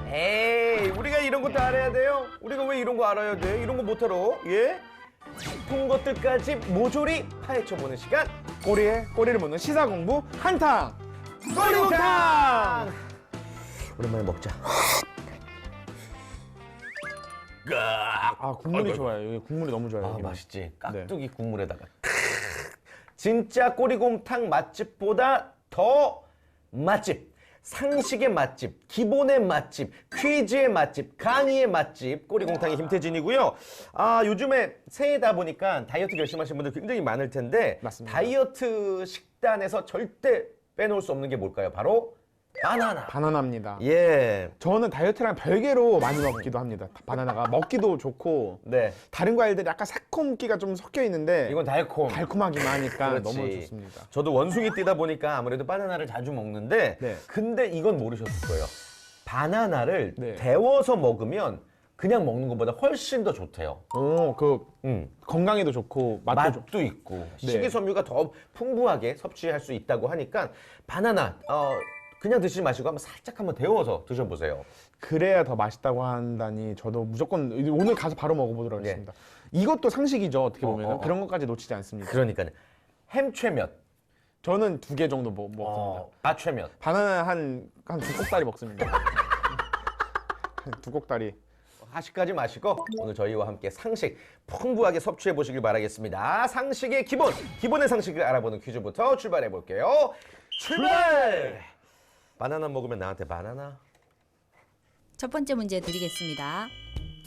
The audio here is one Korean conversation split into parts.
에이, 우리가 이런 것도 알아야 돼요? 우리가 왜 이런 거 알아야 돼? 이런 거 못 알아? 예? 싶은 것들까지 모조리 파헤쳐보는 시간. 꼬리에 꼬리를 묻는 시사 공부 한탕 꼬리곰탕. 오랜만에 먹자. 아 국물이 좋아요. 여기 국물이 너무 좋아요. 아, 여기는. 맛있지. 깍두기 국물에다가. 진짜 꼬리곰탕 맛집보다 더 맛집. 상식의 맛집, 기본의 맛집, 퀴즈의 맛집, 강의의 맛집, 꼬리곰탕의 김태진이고요. 아, 요즘에 새해다 보니까 다이어트 결심하신 분들 굉장히 많을 텐데 맞습니다. 다이어트 식단에서 절대 빼놓을 수 없는 게 뭘까요? 바로 바나나. 바나나입니다. 예. 저는 다이어트랑 별개로 많이 먹기도 합니다. 바나나가 먹기도 좋고 네. 다른 과일들이 약간 새콤기가 좀 섞여 있는데 이건 달콤. 달콤하기만 하니까 그렇지. 너무 좋습니다. 저도 원숭이 뛰다 보니까 아무래도 바나나를 자주 먹는데 네. 근데 이건 모르셨을 거예요. 바나나를 네. 데워서 먹으면 그냥 먹는 것보다 훨씬 더 좋대요. 그 음. 건강에도 좋고 맛도 맛도 있고 네. 식이섬유가 더 풍부하게 섭취할 수 있다고 하니까 바나나 그냥 드시지 마시고 한번 데워서 드셔보세요. 그래야 더 맛있다고 한다니 저도 무조건 오늘 가서 바로 먹어보도록 네. 하겠습니다. 이것도 상식이죠. 어떻게 보면 어. 그런 것까지 놓치지 않습니다. 그러니까요. 햄최면, 저는 2개 정도 먹습니다. 아최면. 바나나 한 두 꼭다리 먹습니다. 두 꼭다리. 하식까지 마시고 오늘 저희와 함께 상식 풍부하게 섭취해 보시길 바라겠습니다. 상식의 기본, 기본의 상식을 알아보는 퀴즈부터 출발해 볼게요. 출발! 바나나 먹으면 나한테 바나나? 첫 번째 문제 드리겠습니다.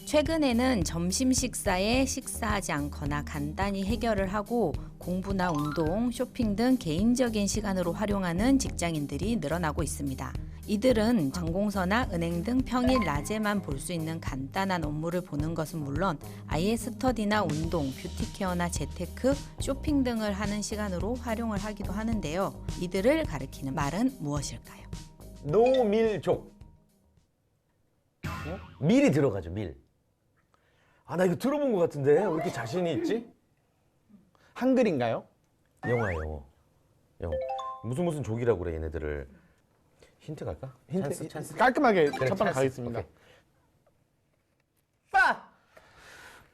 최근에는 점심 식사에 식사하지 않거나 간단히 해결을 하고 공부나 운동, 쇼핑 등 개인적인 시간으로 활용하는 직장인들이 늘어나고 있습니다. 이들은 전공서나 은행 등 평일 낮에만 볼 수 있는 간단한 업무를 보는 것은 물론 아예 스터디나 운동, 뷰티케어나 재테크, 쇼핑 등을 하는 시간으로 활용을 하기도 하는데요. 이들을 가리키는 말은 무엇일까요? 노밀족. 밀이 들어가죠, 밀. 아, 나 이거 들어본 것 같은데 왜 이렇게 자신이 있지? 한글인가요? 영어. 무슨 족이라고 그래, 얘네들을. 힌트 갈까? 힌트 찬스? 깔끔하게 그래, 첫 방 찬스. 가겠습니다. 오케이. 빠!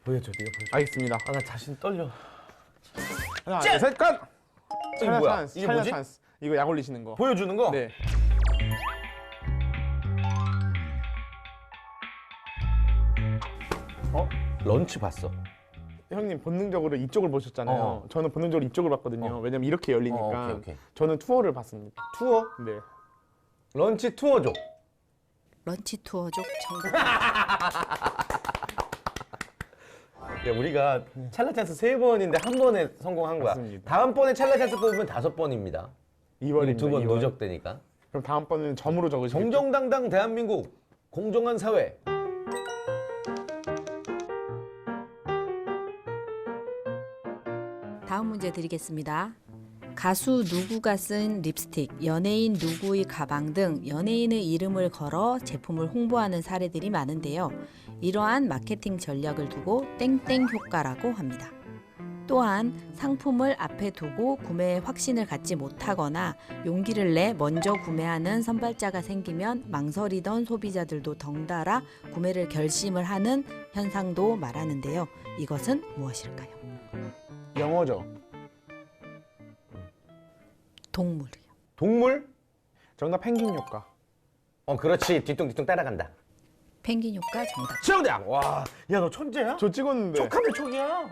보여줘, 네가 보여줘. 알겠습니다. 아, 나 자신 떨려. 하나, 짠! 둘, 셋, 건! 이거 뭐야? 찬스, 이게 찰나 뭐지? 찬스. 이거 약 올리시는 거. 보여주는 거? 네. 런치 봤어. 형님 본능적으로 이쪽을 보셨잖아요. 저는 본능적으로 이쪽을 봤거든요. 왜냐면 이렇게 열리니까. 오케이. 저는 투어를 봤습니다. 투어? 네. 런치 투어족. 런치 투어족 정답. 야, 우리가 찰나 찬스 3번인데 한 번에 성공한 거야. 맞습니다. 다음번에 찰나 찬스 뽑으면 5번입니다. 2월입니다. 2번 누적되니까. 그럼 다음번에는 점으로 적으시겠죠? 정정당당 대한민국 공정한 사회. 다음 문제 드리겠습니다. 가수 누구가 쓴 립스틱, 연예인 누구의 가방 등 연예인의 이름을 걸어 제품을 홍보하는 사례들이 많은데요. 이러한 마케팅 전략을 두고 땡땡 효과라고 합니다. 또한 상품을 앞에 두고 구매에 확신을 갖지 못하거나 용기를 내 먼저 구매하는 선발자가 생기면 망설이던 소비자들도 덩달아 구매를 결심을 하는 현상도 말하는데요. 이것은 무엇일까요? 영어죠. 동물이요. 동물? 정답 펭귄 효과. 그렇지. 뒤뚱뒤뚱 따라간다. 펭귄 효과 정답. 정답! 와, 야, 너 천재야? 저 찍었는데. 촉하면 촉이야.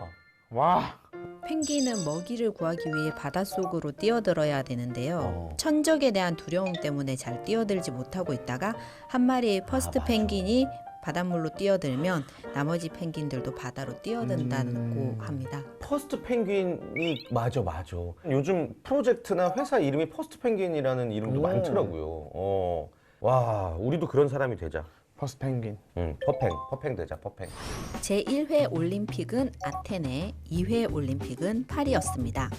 와. 펭귄은 먹이를 구하기 위해 바닷속으로 뛰어들어야 되는데요. 어. 천적에 대한 두려움 때문에 잘 뛰어들지 못하고 있다가 한 마리의 퍼스트 맞아. 펭귄이 바닷물로 뛰어들면 나머지 펭귄들도 바다로 뛰어든다고 합니다. 퍼스트 펭귄이 맞아. 요즘 프로젝트나 회사 이름이 퍼스트 펭귄이라는 이름도 오. 많더라고요. 와, 우리도 그런 사람이 되자. 퍼스트 펭귄. 퍼팽 되자, 퍼팽. 제1회 올림픽은 아테네, 2회 올림픽은 파리였습니다.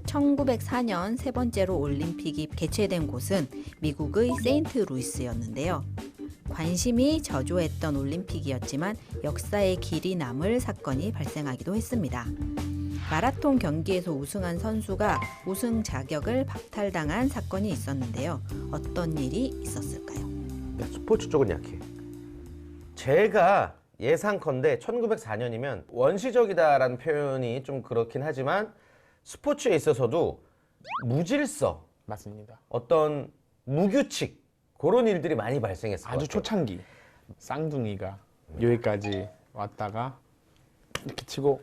1904년 세 번째로 올림픽이 개최된 곳은 미국의 세인트루이스였는데요. 관심이 저조했던 올림픽이었지만 역사의 길이 남을 사건이 발생하기도 했습니다. 마라톤 경기에서 우승한 선수가 우승 자격을 박탈당한 사건이 있었는데요. 어떤 일이 있었을까요? 야, 스포츠 쪽은 약해. 제가 예상컨대 1904년이면 원시적이다라는 표현이 좀 그렇긴 하지만 스포츠에 있어서도 무질서, 맞습니다. 어떤 무규칙 그런 일들이 많이 발생했을 것 아주 같아요. 초창기 쌍둥이가 여기까지 왔다가 이렇게 치고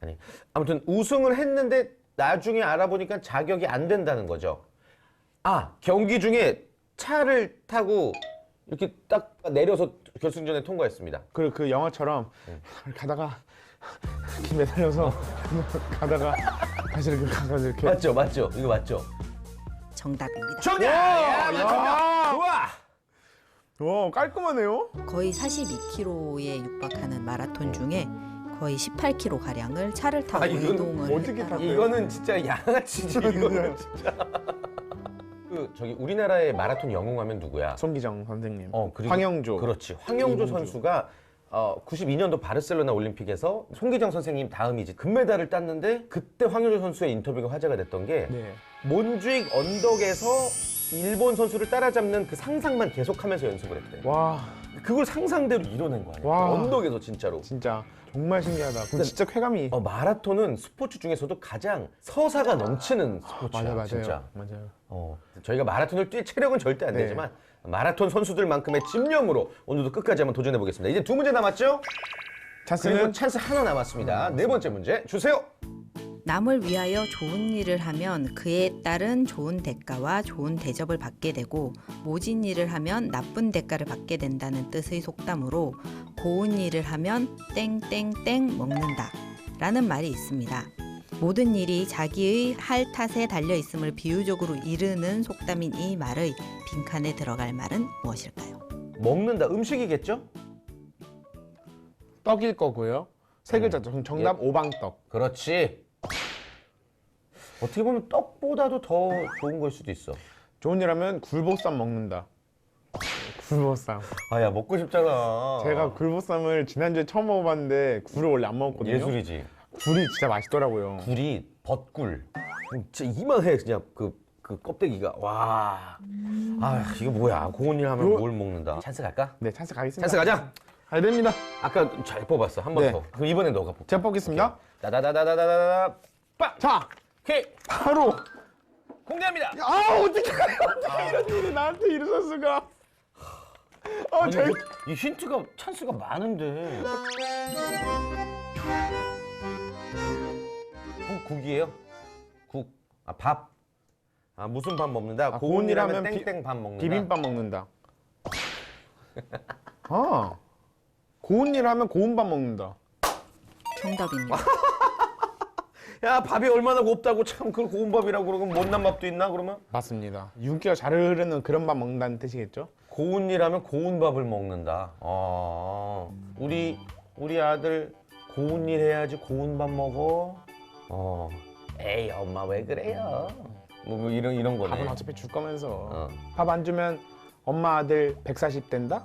아니, 아무튼 우승을 했는데 나중에 알아보니까 자격이 안 된다는 거죠. 아, 경기 중에 차를 타고 이렇게 딱 내려서 결승전에 통과했습니다. 그 영화처럼 가다가 이렇게 매달려서 가다가 다시 이렇게 가서 이렇게 맞죠, 맞죠, 이거 맞죠. 정답입니다. 정답! 야! 좋아! 와 깔끔하네요. 거의 42km에 육박하는 마라톤 중에 거의 18km 가량을 차를 타고 아, 이건 이동을 어떻게 했다. 탔어요? 이거는 진짜 양아치지, 이거는 진짜. 저기 우리나라의 마라톤 영웅하면 누구야? 손기정 선생님, 그리고 황영조. 그렇지. 황영조 선수가 92년도 바르셀로나 올림픽에서 송기정 선생님 다음이지 금메달을 땄는데 그때 황영조 선수의 인터뷰가 화제가 됐던 게 네. 몬주익 언덕에서 일본 선수를 따라잡는 그 상상만 계속하면서 연습을 했대. 와 그걸 상상대로 이뤄낸 거 아니야? 와. 언덕에서 진짜로. 진짜 정말 신기하다. 그럼 진짜 쾌감이 마라톤은 스포츠 중에서도 가장 서사가 넘치는 스포츠야. 맞아요. 진짜. 맞아요. 저희가 마라톤을 뛸 체력은 절대 안 네. 되지만 마라톤 선수들만큼의 집념으로 오늘도 끝까지 한번 도전해 보겠습니다. 이제 두 문제 남았죠? 그리고 찬스는 찬스 하나 남았습니다. 네 번째 문제 주세요. 남을 위하여 좋은 일을 하면 그에 따른 좋은 대가와 좋은 대접을 받게 되고 모진 일을 하면 나쁜 대가를 받게 된다는 뜻의 속담으로 고운 일을 하면 땡땡땡 먹는다 라는 말이 있습니다. 모든 일이 자기의 할 탓에 달려 있음을 비유적으로 이르는 속담인 이 말의 빈칸에 들어갈 말은 무엇일까요? 먹는다. 음식이겠죠? 떡일 거고요. 세 글자죠. 정답 오방떡. 그렇지. 어떻게 보면 떡보다도 더 좋은 걸 수도 있어. 좋은 일 하면 굴보쌈 먹는다. 굴보쌈. 아야 먹고 싶잖아. 제가 굴보쌈을 지난주에 처음 먹어봤는데 굴을 원래 안 먹었거든요. 예술이지. 굴이 진짜 맛있더라고요. 굴이 벗굴. 진짜 이만해 그냥 그 껍데기가. 와. 아 이거 뭐야? 고운 일 하면 요- 뭘 먹는다. 찬스 갈까? 네, 찬스 가겠습니다. 찬스 가자. 잘 됩니다. 아까 잘 뽑았어. 한 번 네. 더. 그럼 이번에 너가 뽑자. 제가 뽑겠습니다. 다다다다다다다. 빡. 자, 오케이. 바로. 공개합니다. 아, 어떻게 이런 일이 나한테 이르실 수가. 아니, 제... 이 힌트가 찬스가 많은데. 국이에요? 국. 아 밥. 아 무슨 밥 먹는다? 아, 고운 일 하면 고운 일 하면 땡땡 밥 먹는다. 비빔밥 먹는다. 아, 고운 일 하면 고운 밥 먹는다. 정답입니다. 야 밥이 얼마나 곱다고 참 그걸 고운 밥이라고 그러고 못난 밥도 있나 그러면? 맞습니다. 윤기가 잘 흐르는 그런 밥 먹는다는 뜻이겠죠? 고운 일 하면 고운 밥을 먹는다. 우리 아들 고운 일 해야지 고운 밥 먹어. 에이 엄마 왜 그래요? 뭐 이런 거네. 밥은 어차피 줄 거면서. 어. 밥 안 주면 엄마 아들 140 된다?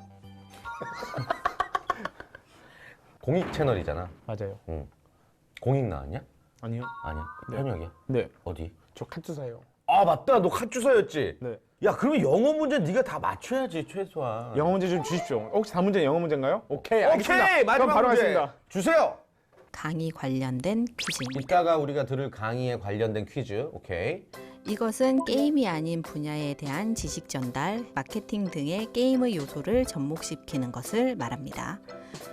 공익 채널이잖아. 맞아요. 공익 나왔냐? 아니요. 아니야. 현역이야. 네, 어디? 저 카투사요. 아 맞다. 너 카투사였지? 네. 야 그러면 영어 문제 네가 다 맞춰야지 최소한. 영어 문제 좀 주십시오. 혹시 다음 문제는 영어 문제인가요? 오케이, 알겠습니다. 오케이 마지막 그럼 바로 문제 하겠습니다. 주세요. 강의 관련된 퀴즈입니다. 이따가 우리가 들을 강의에 관련된 퀴즈. 오케이. 이것은 게임이 아닌 분야에 대한 지식 전달, 마케팅 등의 게임의 요소를 접목시키는 것을 말합니다.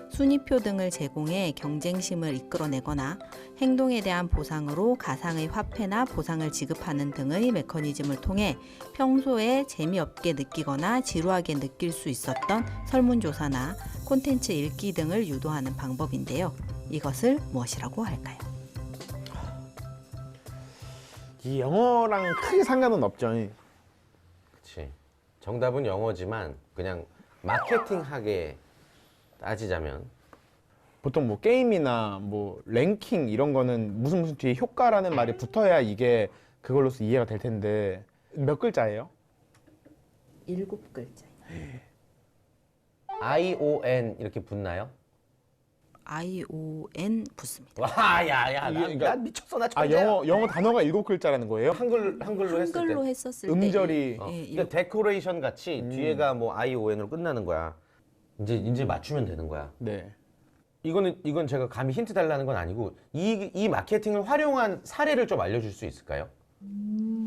순위표 등을 제공해 경쟁심을 이끌어내거나 행동에 대한 보상으로 가상의 화폐나 보상을 지급하는 등의 메커니즘을 통해 평소에 재미없게 느끼거나 지루하게 느낄 수 있었던 설문조사나 콘텐츠 읽기 등을 유도하는 방법인데요. 이것을 무엇이라고 할까요? 이 영어랑 크게 상관은 없죠. 그렇지. 정답은 영어지만 그냥 마케팅하게 따지자면 보통 뭐 게임이나 뭐 랭킹 이런 거는 무슨 뒤에 효과라는 말이 붙어야 이게 그걸로서 이해가 될 텐데 몇 글자예요? 7글자. ION 이렇게 붙나요? ION 붙습니다. 와, 야야, 그러니까- 나 미쳤어, 나 아, 천재야. 영어 단어가 7글자라는 거예요? 한글로 했을 때. 한글로 했었을 때 음절이 예, 그러니까 데코레이션 같이 뒤에가 뭐 ION으로 끝나는 거야. 이제 맞추면 되는 거야. 네. 이건 제가 감히 힌트 달라는 건 아니고 이 마케팅을 활용한 사례를 좀 알려줄 수 있을까요?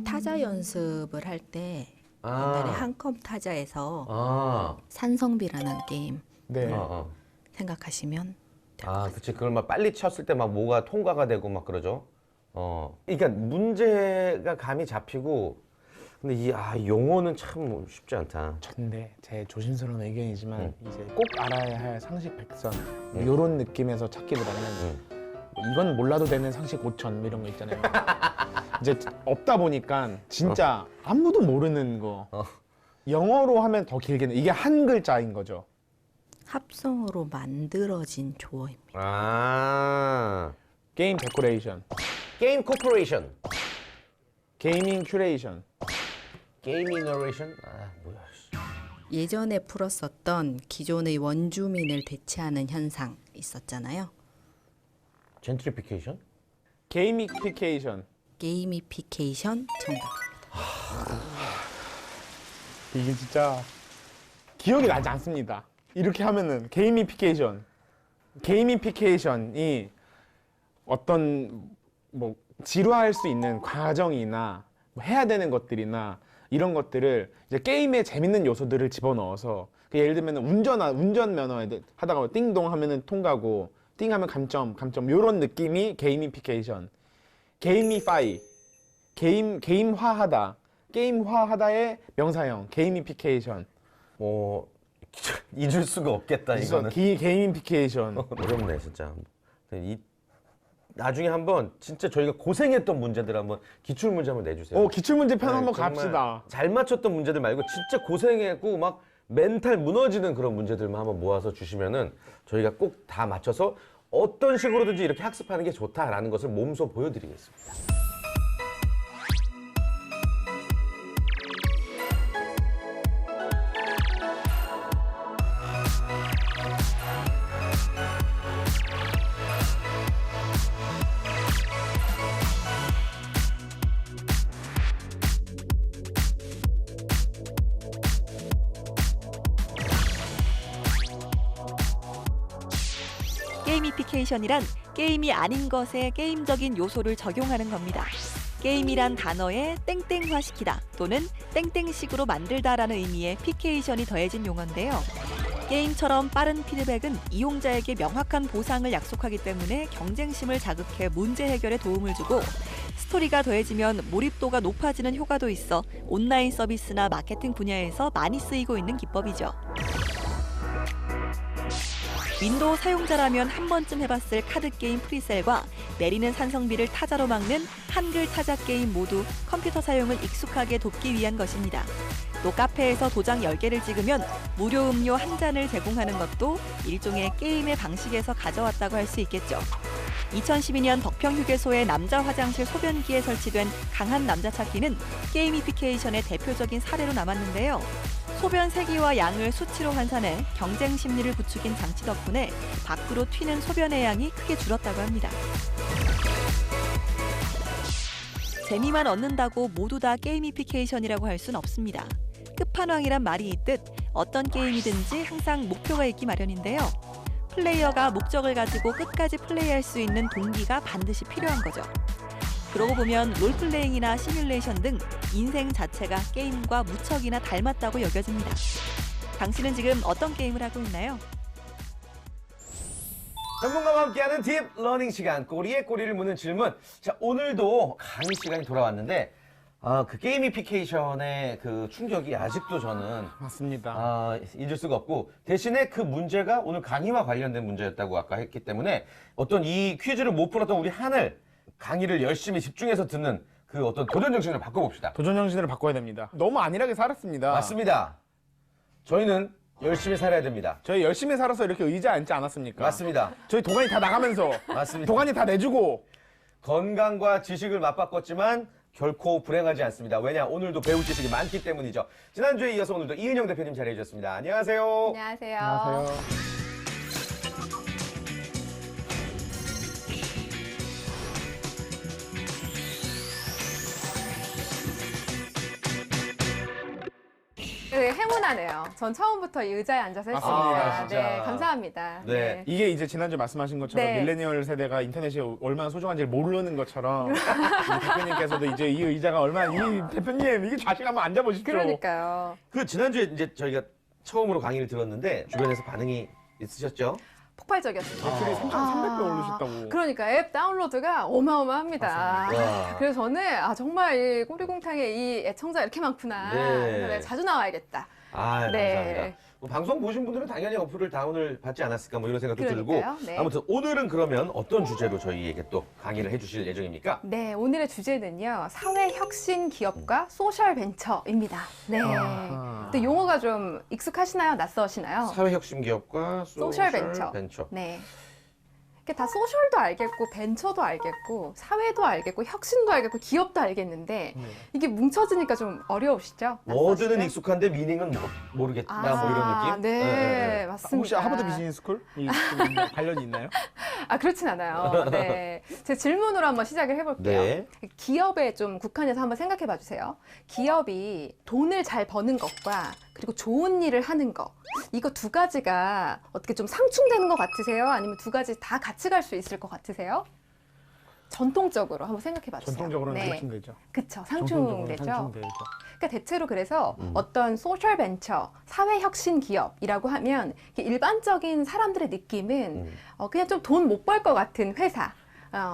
타자 연습을 할 때 옛날에 한컴 타자에서 산성비라는 게임 네. 생각하시면 그치. 그걸 막 빨리 쳤을 때 막 뭐가 통과가 되고 막 그러죠. 그러니까 문제가 감이 잡히고, 근데 이 용어는 참 쉽지 않다. 근데 제 조심스러운 의견이지만 이제 꼭 알아야 할 상식 100선 이런 느낌에서 찾기보다는 이건 몰라도 되는 상식 5000 이런 거 있잖아요. 이제 없다 보니까 진짜 아무도 모르는 거 영어로 하면 더 길겠네. 이게 한 글자인 거죠. 합성어로 만들어진 조어입니다. 게임 데코레이션, 게임 코퍼레이션, 게이밍 큐레이션. 게임 이너레이션. 뭐야. 예전에 풀었었던 기존의 원주민을 대체하는 현상 있었잖아요. 젠트리피케이션? 게이미피케이션. 게이미피케이션 정답. 이게 진짜 기억이 나지 않습니다. 이렇게 하면은 게이미피케이션이 어떤 뭐 지루할 수 있는 과정이나 뭐 해야 되는 것들이나 이런 것들을 이제 게임에 재밌는 요소들을 집어넣어서 예를 들면 운전면허 하다가 띵동 하면은 통과고 띵 하면 감점 이런 느낌이 게이미피케이션. 게이미파이 게임화하다의 명사형 게이미피케이션. 잊을 수가 없겠다 이거는. 게이미피케이션. 어렵네 진짜. 나중에 한번 진짜 저희가 고생했던 문제들 한번 기출 문제 한번 내주세요. 기출문제 편 한번 정말 갑시다. 잘 맞췄던 문제들 말고 진짜 고생했고 막 멘탈 무너지는 그런 문제들만 한번 모아서 주시면은 저희가 꼭 다 맞춰서 어떤 식으로든지 이렇게 학습하는 게 좋다라는 것을 몸소 보여드리겠습니다. 게이미피케이션이란 게임이 아닌 것에 게임적인 요소를 적용하는 겁니다. 게임이란 단어에 땡땡화시키다 또는 땡땡식으로 만들다라는 의미의 피케이션이 더해진 용어인데요. 게임처럼 빠른 피드백은 이용자에게 명확한 보상을 약속하기 때문에 경쟁심을 자극해 문제 해결에 도움을 주고 스토리가 더해지면 몰입도가 높아지는 효과도 있어 온라인 서비스나 마케팅 분야에서 많이 쓰이고 있는 기법이죠. 윈도우 사용자라면 한 번쯤 해봤을 카드게임 프리셀과 내리는 산성비를 타자로 막는 한글 타자 게임 모두 컴퓨터 사용을 익숙하게 돕기 위한 것입니다. 또 카페에서 도장 10개를 찍으면 무료 음료 한 잔을 제공하는 것도 일종의 게임의 방식에서 가져왔다고 할 수 있겠죠. 2012년 덕평휴게소의 남자 화장실 소변기에 설치된 강한 남자 찾기는 게이미피케이션의 대표적인 사례로 남았는데요. 소변 세기와 양을 수치로 환산해 경쟁 심리를 부추긴 장치 덕분에 밖으로 튀는 소변의 양이 크게 줄었다고 합니다. 재미만 얻는다고 모두 다 게이미피케이션이라고 할 순 없습니다. 끝판왕이란 말이 있듯 어떤 게임이든지 항상 목표가 있기 마련인데요. 플레이어가 목적을 가지고 끝까지 플레이할 수 있는 동기가 반드시 필요한 거죠. 그러고 보면 롤플레잉이나 시뮬레이션 등 인생 자체가 게임과 무척이나 닮았다고 여겨집니다. 당신은 지금 어떤 게임을 하고 있나요? 전문가와 함께하는 딥 러닝 시간, 꼬리에 꼬리를 무는 질문. 자, 오늘도 강의 시간이 돌아왔는데 그 게이미피케이션의 그 충격이 아직도 저는 맞습니다. 잊을 수가 없고, 대신에 그 문제가 오늘 강의와 관련된 문제였다고 아까 했기 때문에 어떤 이 퀴즈를 못 풀었던 우리 하늘, 강의를 열심히 집중해서 듣는 그 어떤 도전 정신을 바꿔봅시다. 도전 정신을 바꿔야 됩니다. 너무 안일하게 살았습니다. 맞습니다. 저희는 열심히 살아야 됩니다. 저희 열심히 살아서 이렇게 의자 앉지 않았습니까? 맞습니다. 저희 도가니 다 나가면서 맞습니다. 도가니 다 내주고 건강과 지식을 맞바꿨지만 결코 불행하지 않습니다. 왜냐? 오늘도 배울 지식이 많기 때문이죠. 지난주에 이어서 오늘도 이은영 대표님 자리해 주셨습니다. 안녕하세요. 안녕하세요. 안녕하세요. 되게 행운하네요. 전 처음부터 이 의자에 앉아서 했으니까. 맞습니다, 진짜. 네, 감사합니다. 네. 이게 이제 지난주 말씀하신 것처럼 네. 밀레니얼 세대가 인터넷이 얼마나 소중한지를 모르는 것처럼 이 대표님께서도 이제 이 의자가 얼마나 이 대표님 이게 좌식 한번 앉아보십시오. 그러니까요. 그 지난주에 이제 저희가 처음으로 강의를 들었는데 주변에서 반응이 있으셨죠? 폭발적이었습니다. 매출이 3,300배 오르셨다고. 아, 그러니까 앱 다운로드가 어마어마합니다. 와. 그래서 저는 정말 이 꼬리곰탕에 이 애청자 이렇게 많구나. 네. 그래서 내가 자주 나와야겠다. 아, 네. 감사합니다. 뭐 방송 보신 분들은 당연히 어플을 다운을 받지 않았을까 뭐 이런 생각도 들고 그러니까요. 네. 아무튼 오늘은 그러면 어떤 주제로 저희에게 또 강의를 해주실 예정입니까? 네, 오늘의 주제는요. 사회 혁신 기업과 소셜 벤처입니다. 네. 아하. 또 용어가 좀 익숙하시나요? 낯서시나요? 사회혁신 기업과 소셜 벤처. 네. 이게 다 소셜도 알겠고 벤처도 알겠고 사회도 알겠고 혁신도 알겠고 기업도 알겠는데 이게 뭉쳐지니까 좀 어려우시죠? 워드는 낯서시죠? 익숙한데 미닝은 모르겠다 뭐 이런 느낌? 네, 맞습니다. 혹시 하버드 비즈니스 스쿨? 관련이 있나요? 아, 그렇진 않아요. 네. 제 질문으로 한번 시작을 해볼게요. 네. 기업에 좀 국한해서 한번 생각해 봐 주세요. 기업이 돈을 잘 버는 것과 그리고 좋은 일을 하는 것. 이거 두 가지가 어떻게 좀 상충되는 것 같으세요? 아니면 두 가지 다 같이 갈 수 있을 것 같으세요? 전통적으로 한번 생각해 봐 주세요. 전통적으로는 네. 상충되죠. 그쵸. 전통적으로는 상충되죠. 상충되죠. 그러니까 대체로 그래서 어떤 소셜 벤처, 사회 혁신 기업이라고 하면 이게 일반적인 사람들의 느낌은 그냥 좀 돈 못 벌 것 같은 회사.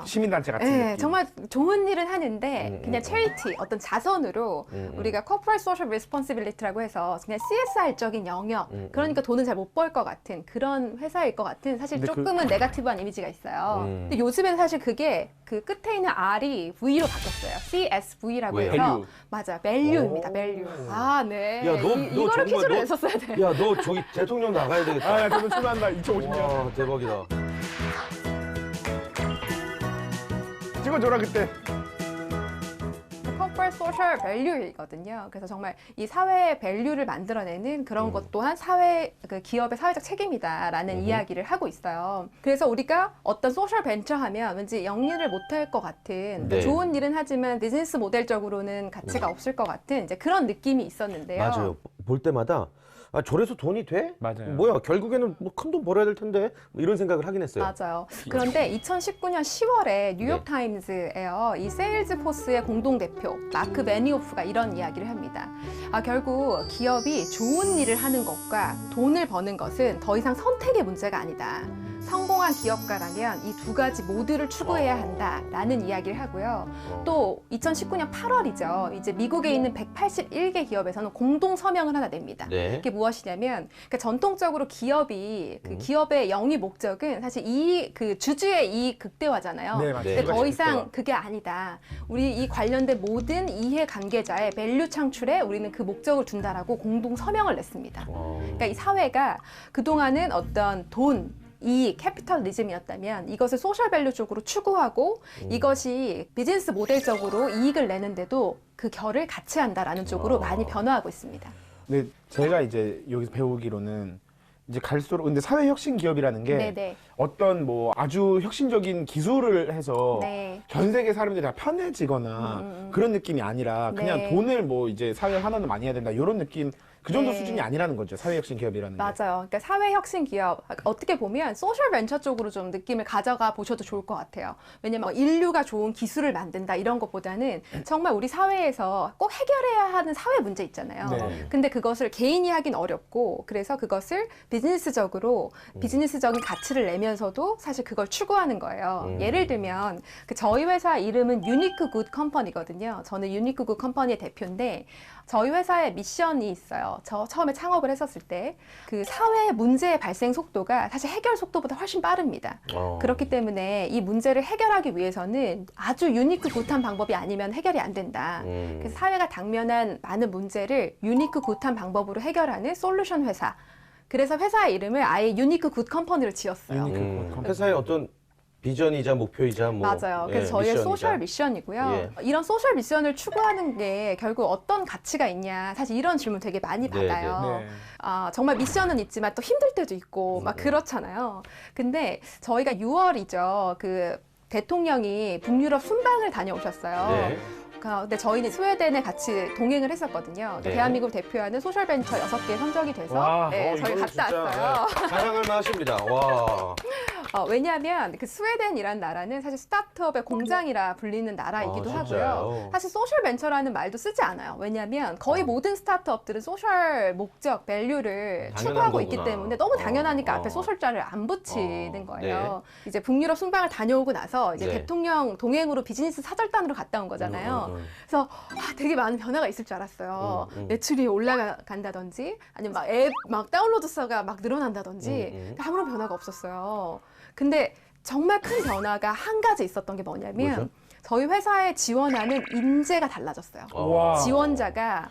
시민단체 같은 네, 느낌. 정말 좋은 일은 하는데 그냥 체리티, 어떤 자선으로 우리가 corporate social responsibility라고 해서 그냥 CSR적인 영역, 그러니까 돈은 잘 못 벌 것 같은 그런 회사일 것 같은 사실 근데 조금은 네거티브한 이미지가 있어요. 근데 요즘엔 사실 그게 그 끝에 있는 R이 V로 바뀌었어요. CSV라고 왜요? 해서 Value. 맞아요. value입니다. 오. value. 아, 네. 야, 너 이거를 정말 퀴즈로 너- 냈었어야 돼. 야, 너 저기 대통령 나가야 되겠다. 아, 저는 출마한다. 2050년. 와, 대박이다. 찍어줘라 그때. corporate social value이거든요. 그래서 정말 이 사회의 밸류를 만들어내는 그런 것 또한 그 기업의 사회적 책임이다라는 이야기를 하고 있어요. 그래서 우리가 어떤 소셜 벤처 하면 왠지 영리를 못할 것 같은 네. 좋은 일은 하지만 비즈니스 모델적으로는 가치가 없을 것 같은 이제 그런 느낌이 있었는데요. 맞아요. 볼 때마다 아, 저래서 돈이 돼? 맞아요. 뭐야, 결국에는 뭐 큰 돈 벌어야 될 텐데 뭐 이런 생각을 하긴 했어요. 맞아요. 그런데 2019년 10월에 뉴욕타임즈에요. 이 세일즈포스의 공동대표 마크 베니오프가 이런 이야기를 합니다. 결국 기업이 좋은 일을 하는 것과 돈을 버는 것은 더 이상 선택의 문제가 아니다. 성공한 기업가라면 이 두 가지 모두를 추구해야 한다라는 이야기를 하고요. 또 2019년 8월이죠. 이제 미국에 있는 181개 기업에서는 공동 서명을 하나 냅니다. 네. 이게 무엇이냐면 그러니까 전통적으로 기업이 그 기업의 영위 목적은 사실 그 주주의 이익 극대화잖아요. 네, 맞아요. 근데 더 그거가 이상 극대화. 그게 아니다. 우리 이 관련된 모든 이해 관계자의 밸류 창출에 우리는 그 목적을 둔다라고 공동 서명을 냈습니다. 그러니까 이 사회가 그동안은 어떤 돈, 이익, 캐피털리즘이었다면 이것을 소셜 밸류 쪽으로 추구하고 이것이 비즈니스 모델적으로 이익을 내는데도 그 결을 같이 한다라는 쪽으로 많이 변화하고 있습니다. 근데 제가 이제 여기서 배우기로는 이제 갈수록 근데 사회혁신 기업이라는 게 네네. 어떤 뭐 아주 혁신적인 기술을 해서 네. 전 세계 사람들이 다 편해지거나 그런 느낌이 아니라 그냥 네. 돈을 뭐 이제 사회 환원을 많이 해야 된다 이런 느낌 그 정도 네. 수준이 아니라는 거죠. 사회혁신 기업이라는 게. 맞아요. 그러니까 사회혁신 기업 어떻게 보면 소셜 벤처 쪽으로 좀 느낌을 가져가 보셔도 좋을 것 같아요. 왜냐면 인류가 좋은 기술을 만든다 이런 것보다는 정말 우리 사회에서 꼭 해결해야 하는 사회 문제 있잖아요. 네. 근데 그것을 개인이 하긴 어렵고 그래서 그것을 비즈니스적으로 비즈니스적인 가치를 내면서도 사실 그걸 추구하는 거예요. 예를 들면 저희 회사 이름은 유니크 굿 컴퍼니거든요. 저는 유니크 굿 컴퍼니의 대표인데 저희 회사의 미션이 있어요. 저 처음에 창업을 했었을 때 그 사회 문제의 발생 속도가 사실 해결 속도보다 훨씬 빠릅니다. 그렇기 때문에 이 문제를 해결하기 위해서는 아주 유니크 굿한 방법이 아니면 해결이 안 된다. 그래서 사회가 당면한 많은 문제를 유니크 굿한 방법으로 해결하는 솔루션 회사. 그래서 회사의 이름을 아예 유니크 굿 컴퍼니로 지었어요. 유니크 굿 컴퍼니. 회사의 어떤 비전이자 목표이자 뭐 맞아요. 그래서 저희의 미션이자. 소셜 미션이고요. 예. 이런 소셜 미션을 추구하는 게 결국 어떤 가치가 있냐. 사실 이런 질문 되게 많이 네, 받아요. 네. 정말 미션은 있지만 또 힘들 때도 있고 막 그렇잖아요. 근데 저희가 6월이죠. 그 대통령이 북유럽 순방을 다녀오셨어요. 네. 근데 저희는 스웨덴에 같이 동행을 했었거든요. 네. 대한민국을 대표하는 소셜벤처 6개 선정이 돼서 와, 네, 저희 이거는 갔다 진짜, 왔어요. 자랑할 만하십니다. 와. 왜냐하면 그 스웨덴이란 나라는 사실 스타트업의 공장이라 불리는 나라이기도 아, 하고요. 진짜요? 사실 소셜 벤처라는 말도 쓰지 않아요. 왜냐하면 거의 모든 스타트업들은 소셜 목적, 밸류를 당연한 추구하고 있기 거구나. 때문에 너무 당연하니까 어. 앞에 소셜자를 안 붙이는 어, 거예요. 이제 북유럽 순방을 다녀오고 나서 이제 네. 대통령 동행으로 비즈니스 사절단으로 갔다 온 거잖아요. 그래서 되게 많은 변화가 있을 줄 알았어요. 매출이 올라간다든지 아니면 막 앱 막 다운로드 수가 막 늘어난다든지 아무런 변화가 없었어요. 근데 정말 큰 변화가 한 가지 있었던 게 뭐냐면 뭐죠? 저희 회사에 지원하는 인재가 달라졌어요. 와. 지원자가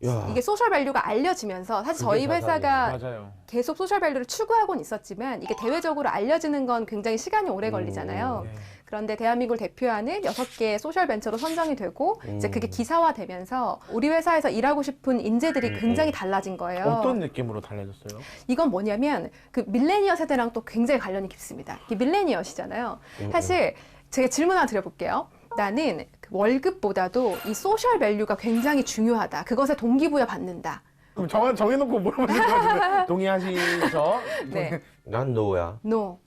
야. 이게 소셜 밸류가 알려지면서 사실 저희 그게 회사가 맞아요. 계속 소셜 밸류를 추구하고는 있었지만 이게 대외적으로 알려지는 건 굉장히 시간이 오래 걸리잖아요. 네. 그런데 대한민국을 대표하는 6개의 소셜 벤처로 선정이 되고 이제 그게 기사화되면서 우리 회사에서 일하고 싶은 인재들이 굉장히 달라진 거예요. 어떤 느낌으로 달라졌어요? 이건 뭐냐면 그 밀레니얼 세대랑 또 굉장히 관련이 깊습니다. 이게 밀레니얼이잖아요. 사실 제가 질문 하나 드려볼게요. 나는 그 월급보다도 이 소셜 밸류가 굉장히 중요하다. 그것에 동기부여 받는다. 그럼 정해놓고 물어보실 것 같은데 동의하시죠? 네. 난 노야. No.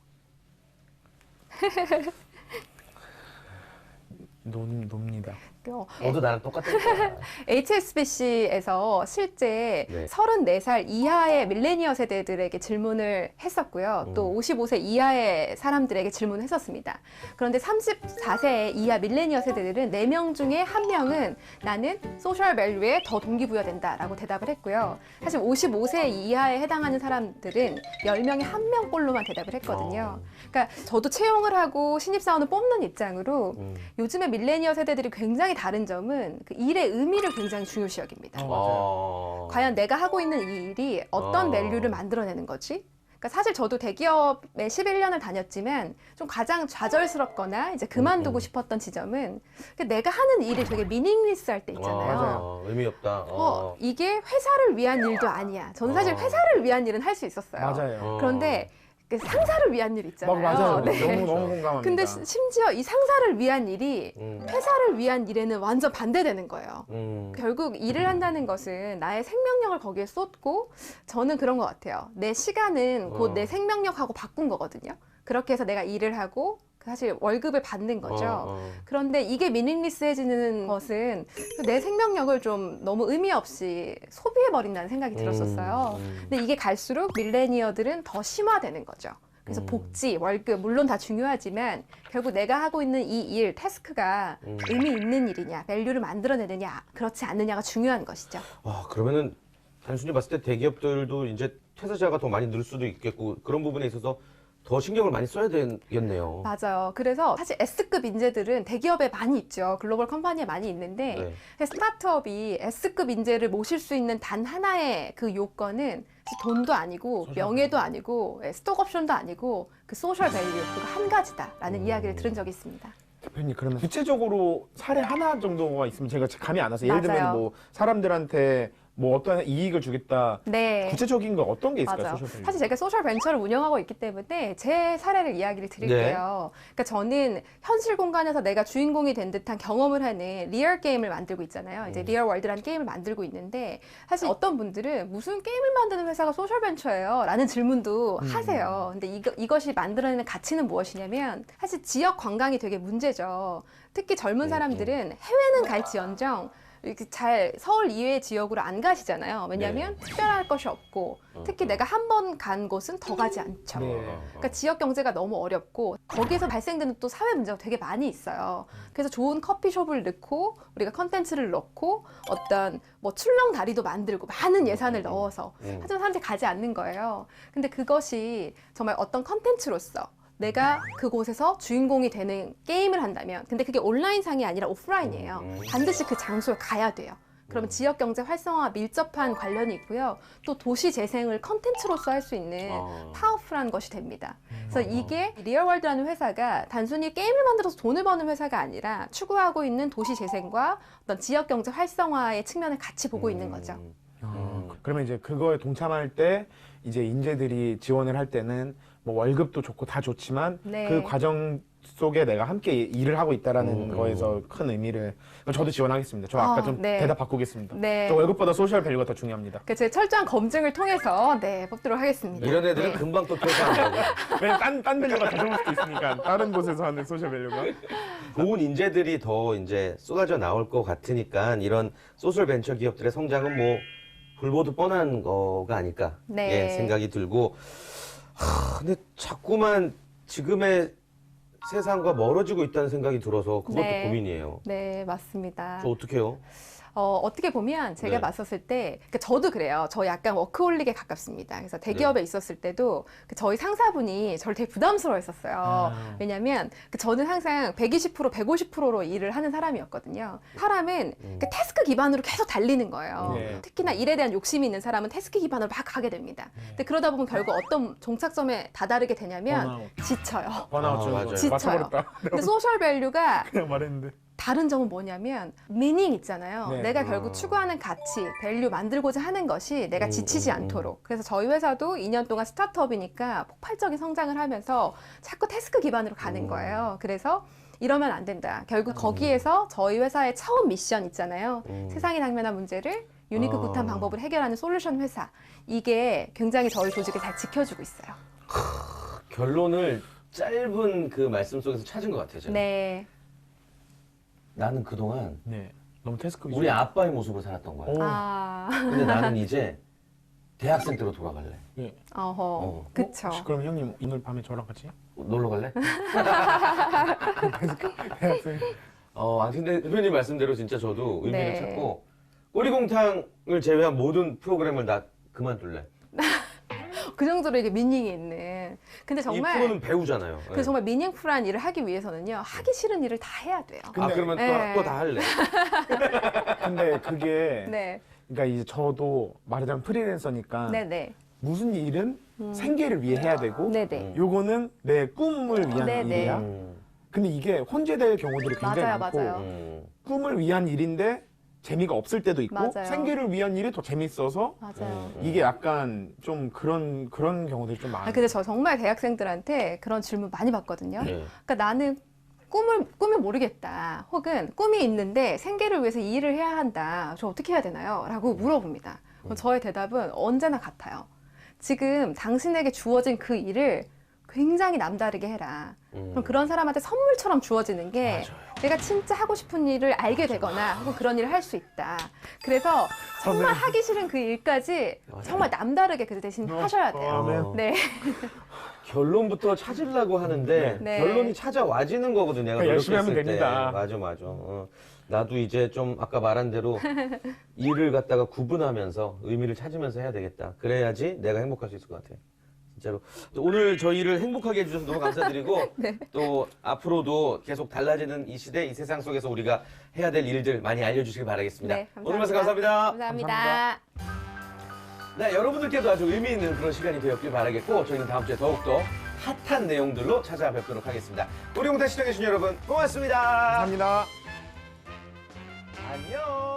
놉니다. 너도 나랑 똑같은 거야. HSBC에서 실제 네. 34살 이하의 밀레니얼 세대들에게 질문을 했었고요. 또 55세 이하의 사람들에게 질문을 했었습니다. 그런데 34세 이하 밀레니얼 세대들은 4명 중에 1명은 나는 소셜 밸류에 더 동기부여된다라고 대답을 했고요. 사실 55세 이하에 해당하는 사람들은 10명에 1명꼴로만 대답을 했거든요. 그러니까 저도 채용을 하고 신입사원을 뽑는 입장으로 요즘에 밀레니얼 세대들이 굉장히 다른 점은 그 일의 의미를 굉장히 중요시 여깁니다. 과연 내가 하고 있는 이 일이 어떤 밸류를 만들어내는 거지? 그러니까 사실 저도 대기업에 11년을 다녔지만 좀 가장 좌절스럽거나 이제 그만두고 싶었던 지점은 내가 하는 일이 되게 미닝리스할 때 있잖아요. 의미 없다. 이게 회사를 위한 일도 아니야. 저는 사실 회사를 위한 일은 할 수 있었어요. 맞아요. 그런데 그 상사를 위한 일 있잖아요. 맞아요. 네. 너무 공감합니다. 근데 심지어 이 상사를 위한 일이 회사를 위한 일에는 완전 반대되는 거예요. 결국 일을 한다는 것은 나의 생명력을 거기에 쏟고 저는 그런 것 같아요. 내 시간은 곧 내 생명력하고 바꾼 거거든요. 그렇게 해서 내가 일을 하고 사실 월급을 받는 거죠. 그런데 이게 미닝리스해지는 것은 내 생명력을 좀 너무 의미 없이 소비해버린다는 생각이 들었었어요. 근데 이게 갈수록 밀레니어들은 더 심화되는 거죠. 그래서 복지, 월급 물론 다 중요하지만 결국 내가 하고 있는 이 일, 태스크가 의미 있는 일이냐, 밸류를 만들어내느냐, 그렇지 않느냐가 중요한 것이죠. 그러면은 단순히 봤을 때 대기업들도 이제 퇴사자가 더 많이 늘 수도 있겠고 그런 부분에 있어서 더 신경을 많이 써야 되겠네요. 맞아요. 그래서 사실 S급 인재들은 대기업에 많이 있죠. 글로벌 컴퍼니에 많이 있는데 스타트업이 S급 인재를 모실 수 있는 단 하나의 그 요건은 돈도 아니고 명예도 아니고 스톡옵션도 아니고 그 소셜 밸류 그거 한 가지다라는 이야기를 들은 적이 있습니다. 대표님 그러면 구체적으로 사례 하나 정도가 있으면 제가 감이 안 와서 예를 맞아요. 들면 뭐 사람들한테 뭐 어떤 이익을 주겠다. 네. 구체적인 거 어떤 게 있을까요? 맞아요. 소셜 밸류? 사실 제가 소셜 벤처를 운영하고 있기 때문에 제 사례를 이야기를 드릴게요. 그러니까 저는 현실 공간에서 내가 주인공이 된 듯한 경험을 하는 리얼 게임을 만들고 있잖아요. 이제 리얼 월드라는 게임을 만들고 있는데 사실 어떤 분들은 무슨 게임을 만드는 회사가 소셜 벤처예요? 라는 질문도 하세요. 근데 이것이 만들어내는 가치는 무엇이냐면 사실 지역 관광이 되게 문제죠. 특히 젊은 사람들은 해외는 갈지언정 이렇게 잘 서울 이외의 지역으로 안 가시잖아요. 왜냐하면 특별할 것이 없고 특히 내가 한 번 간 곳은 더 가지 않죠. 그러니까 지역 경제가 너무 어렵고 거기에서 발생되는 또 사회 문제가 되게 많이 있어요. 그래서 좋은 커피숍을 넣고 우리가 컨텐츠를 넣고 어떤 뭐 출렁다리도 만들고 많은 예산을 넣어서 하지만 사람들이 가지 않는 거예요. 근데 그것이 정말 어떤 컨텐츠로서 내가 그곳에서 주인공이 되는 게임을 한다면 근데 그게 온라인상이 아니라 오프라인이에요. 반드시 그 장소에 가야 돼요. 그러면 지역 경제 활성화와 밀접한 관련이 있고요. 또 도시 재생을 컨텐츠로서 할 수 있는 파워풀한 것이 됩니다. 그래서 이게 리얼월드라는 회사가 단순히 게임을 만들어서 돈을 버는 회사가 아니라 추구하고 있는 도시 재생과 어떤 지역 경제 활성화의 측면을 같이 보고 있는 거죠. 그러면 이제 그거에 동참할 때 이제 인재들이 지원을 할 때는 뭐 월급도 좋고 다 좋지만 네. 그 과정 속에 내가 함께 일을 하고 있다라는 거에서 큰 의미를 저도 지원하겠습니다. 저 아까 좀 네. 대답 바꾸겠습니다. 네. 저 월급보다 소셜 밸류가 더 중요합니다. 제 철저한 검증을 통해서 네, 뽑도록 하겠습니다. 이런 애들은 네. 금방 또 퇴사한다고. 왜냐면 딴 밸류가 더 좋을 수도 있으니까 다른 곳에서 하는 소셜 밸류가. 좋은 인재들이 더 이제 쏟아져 나올 것 같으니까 이런 소셜 벤처 기업들의 성장은 뭐 불보듯 뻔한 거가 아닐까 네. 예, 생각이 들고 근데 자꾸만 지금의 세상과 멀어지고 있다는 생각이 들어서 그것도 네. 고민이에요. 네, 맞습니다. 저 어떡해요? 어떻게 보면 제가 네. 봤었을 때, 그러니까 저도 그래요. 저 약간 워크홀릭에 가깝습니다. 그래서 대기업에 네. 있었을 때도 저희 상사분이 저를 되게 부담스러워 했었어요. 왜냐면 저는 항상 120%, 150%로 일을 하는 사람이었거든요. 사람은 태스크 기반으로 계속 달리는 거예요. 네. 특히나 일에 대한 욕심이 있는 사람은 태스크 기반으로 막 가게 됩니다. 근데 그러다 보면 결국 어떤 종착점에 다다르게 되냐면 번아웃. 지쳐요. 번아웃 아, 중 맞아요. 지쳐요. 맞춰버렸다. 근데 소셜 밸류가 그냥 말했는데. 다른 점은 뭐냐면 미닝 있잖아요. 네. 내가 결국 추구하는 가치, 밸류 만들고자 하는 것이 내가 지치지 않도록. 그래서 저희 회사도 2년 동안 스타트업이니까 폭발적인 성장을 하면서 자꾸 태스크 기반으로 가는 거예요. 그래서 이러면 안 된다. 결국 거기에서 저희 회사의 처음 미션 있잖아요. 세상에 당면한 문제를 유니크 굿한 방법을 해결하는 솔루션 회사. 이게 굉장히 저희 조직을 잘 지켜주고 있어요. 결론을 짧은 그 말씀 속에서 찾은 것 같아요. 제가. 네. 나는 그동안 네. 너무 태스크 위주. 우리 아빠의 모습을 살았던 거야. 오. 아, 근데 나는 이제 대학생 때로 돌아갈래. 예. 어허. 그쵸. 혹시 그럼 형님 오늘 밤에 저랑 같이 놀러 갈래? 대학생. 근데 대표님 말씀대로 진짜 저도 의미를 네. 찾고 꼬리곰탕을 제외한 모든 프로그램을 다 그만둘래. 그 정도로 이게 미닝이 있는. 근데 이 정말 프로는 배우잖아요. 그 정말 미닝풀한 일을 하기 위해서는요, 하기 싫은 일을 다 해야 돼요. 그러면 네. 또 다 할래. 근데 그게 네, 그러니까 이제 저도 말하자면 프리랜서니까 네, 네, 무슨 일은 생계를 위해 해야 되고 네, 네. 요거는 내 꿈을 위한 네, 네. 일이야. 근데 이게 혼재될 경우들이 굉장히 맞아요, 많고 맞아요. 꿈을 위한 일인데 재미가 없을 때도 있고 맞아요. 생계를 위한 일이 더 재밌어서 맞아요. 이게 약간 좀 그런 경우들이 좀 많아요. 근데 저 정말 대학생들한테 그런 질문 많이 받거든요. 네. 그러니까 나는 꿈을 모르겠다. 혹은 꿈이 있는데 생계를 위해서 이 일을 해야 한다. 저 어떻게 해야 되나요? 라고 물어봅니다. 그럼 저의 대답은 언제나 같아요. 지금 당신에게 주어진 그 일을 굉장히 남다르게 해라. 그럼 그런 사람한테 선물처럼 주어지는 게 내가 진짜 하고 싶은 일을 알게 되거나 혹은 그런 일을 할 수 있다. 그래서 정말 하기 싫은 그 일까지 정말 남다르게 그 대신 하셔야 돼요. 아멘. 네. 결론부터 찾으려고 하는데 네. 결론이 찾아와지는 거거든요. 내가 그러니까 열심히 하면 노력했을 때. 됩니다. 맞아. 나도 이제 좀 아까 말한 대로 일을 갖다가 구분하면서 의미를 찾으면서 해야 되겠다. 그래야지 내가 행복할 수 있을 것 같아요. 진짜로. 또 오늘 저희를 행복하게 해주셔서 너무 감사드리고 네. 또 앞으로도 계속 달라지는 이 시대, 이 세상 속에서 우리가 해야 될 일들 많이 알려주시길 바라겠습니다. 네, 오늘 말씀 감사합니다. 감사합니다. 네, 여러분들께도 아주 의미 있는 그런 시간이 되었길 바라겠고 저희는 다음 주에 더욱더 핫한 내용들로 찾아뵙도록 하겠습니다. 우리 공탁 시청해주신 여러분 고맙습니다. 감사합니다. 안녕.